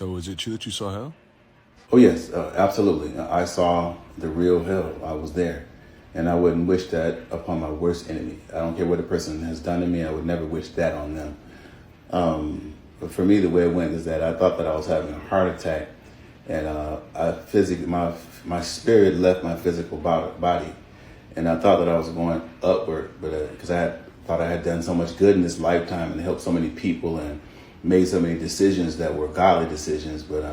So is it true that you saw hell? Oh, yes, absolutely. I saw the real hell. I was there. And I wouldn't wish that upon my worst enemy. I don't care what a person has done to me. I would never wish that on them. But for me, the way it went is that I thought that I was having a heart attack. And my spirit left my physical body. And I thought that I was going upward, but because thought I had done so much good in this lifetime and helped so many people and made so many decisions that were godly decisions. But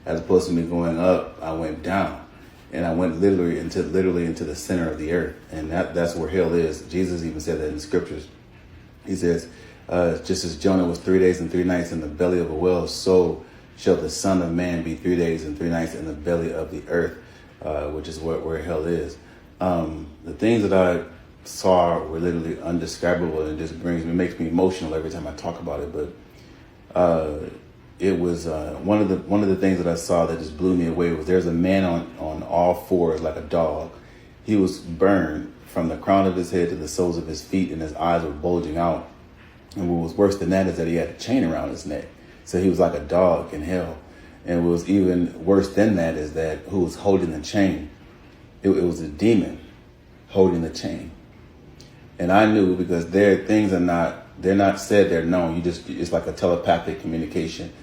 as opposed to me going up, I went down, and I went literally into the center of the earth, and that's where hell is. Jesus even said that in the scriptures. He says, just as Jonah was 3 days and 3 nights in the belly of a whale, so shall the Son of Man be 3 days and 3 nights in the belly of the earth, which is where hell is. The things that I saw were literally undescribable, and it just makes me emotional every time I talk about it. But it was one of the things that I saw that just blew me away was there's a man on all fours like a dog. He was burned from the crown of his head to the soles of his feet, and his eyes were bulging out. And what was worse than that is that he had a chain around his neck. So he was like a dog in hell. And what was even worse than that is that who was holding the chain? It was a demon holding the chain. And I knew, because they're not said, they're known. It's like a telepathic communication.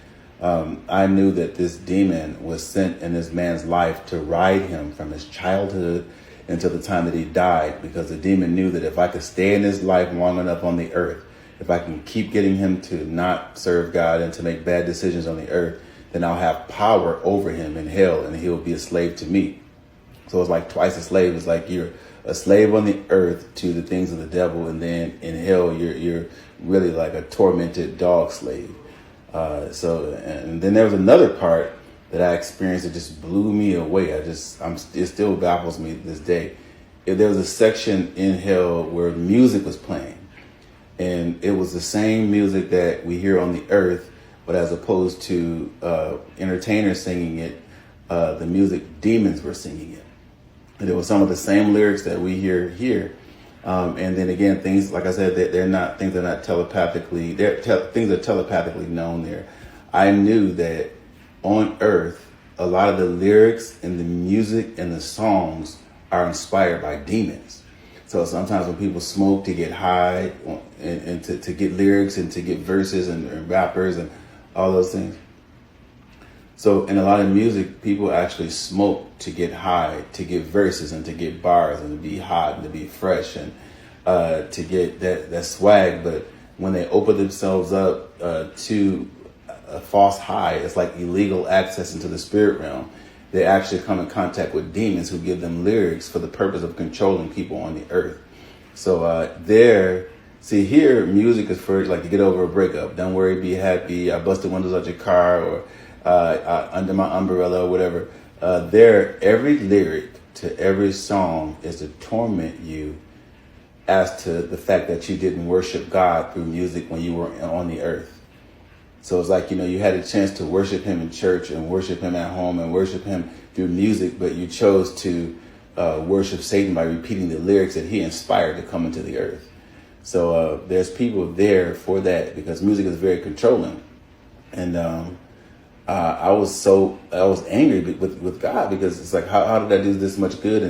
I knew that this demon was sent in this man's life to ride him from his childhood until the time that he died, because the demon knew that if I could stay in his life long enough on the earth, if I can keep getting him to not serve God and to make bad decisions on the earth, then I'll have power over him in hell, and he'll be a slave to me. So it's like twice a slave. It's like you're a slave on the earth to the things of the devil, and then in hell you're really like a tormented dog slave. And then there was another part that I experienced that just blew me away. It still baffles me to this day. There was a section in hell where music was playing, and it was the same music that we hear on the earth, but as opposed to entertainers singing it, the music demons were singing it. And it was some of the same lyrics that we hear here. And then again, things, like I said, things are not telepathically, things are telepathically known there. I knew that on earth, a lot of the lyrics and the music and the songs are inspired by demons. So sometimes when people smoke to get high and to get lyrics and to get verses and rappers and all those things. So in a lot of music, people actually smoke to get high, to get verses and to get bars and to be hot and to be fresh and to get that swag. But when they open themselves up to a false high, it's like illegal access into the spirit realm. They actually come in contact with demons who give them lyrics for the purpose of controlling people on the earth. So here, music is for like to get over a breakup. Don't worry, be happy. I busted windows out your car, or under my umbrella, or whatever. Every lyric to every song is to torment you as to the fact that you didn't worship God through music when you were on the earth. So it's like, you had a chance to worship him in church and worship him at home and worship him through music, but you chose to worship Satan by repeating the lyrics that he inspired to come into the earth. So there's people there for that, because music is very controlling. And I was angry with God, because it's like, how did I do this much good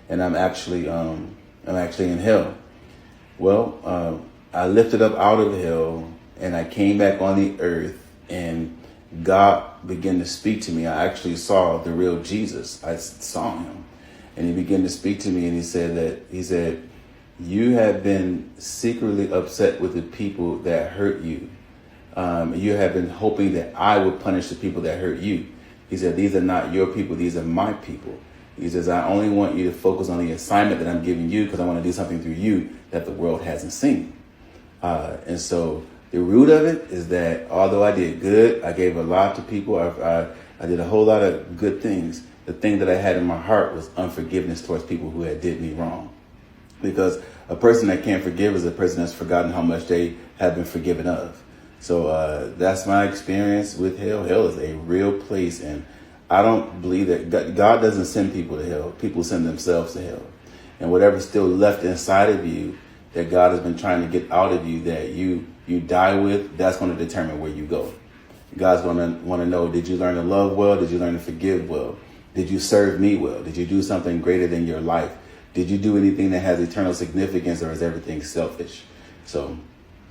and I'm actually in hell? Well, I lifted up out of hell and I came back on the earth, and God began to speak to me. I actually saw the real Jesus. I saw him, and he began to speak to me, and he said, you have been secretly upset with the people that hurt you. You have been hoping that I would punish the people that hurt you. He said, these are not your people. These are my people. He says, I only want you to focus on the assignment that I'm giving you, because I want to do something through you that the world hasn't seen. And so the root of it is that although I did good, I gave a lot to people. I did a whole lot of good things. The thing that I had in my heart was unforgiveness towards people who had did me wrong. Because a person that can't forgive is a person that's forgotten how much they have been forgiven of. So that's my experience with hell. Hell is a real place, and I don't believe that God doesn't send people to hell. People send themselves to hell. And whatever's still left inside of you that God has been trying to get out of you, that you die with, that's going to determine where you go. God's going to want to know, did you learn to love well? Did you learn to forgive well? Did you serve me well? Did you do something greater than your life? Did you do anything that has eternal significance, or is everything selfish? So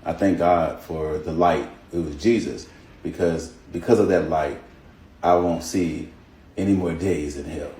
I thank God for the light. It was Jesus, because of that light, I won't see any more days in hell.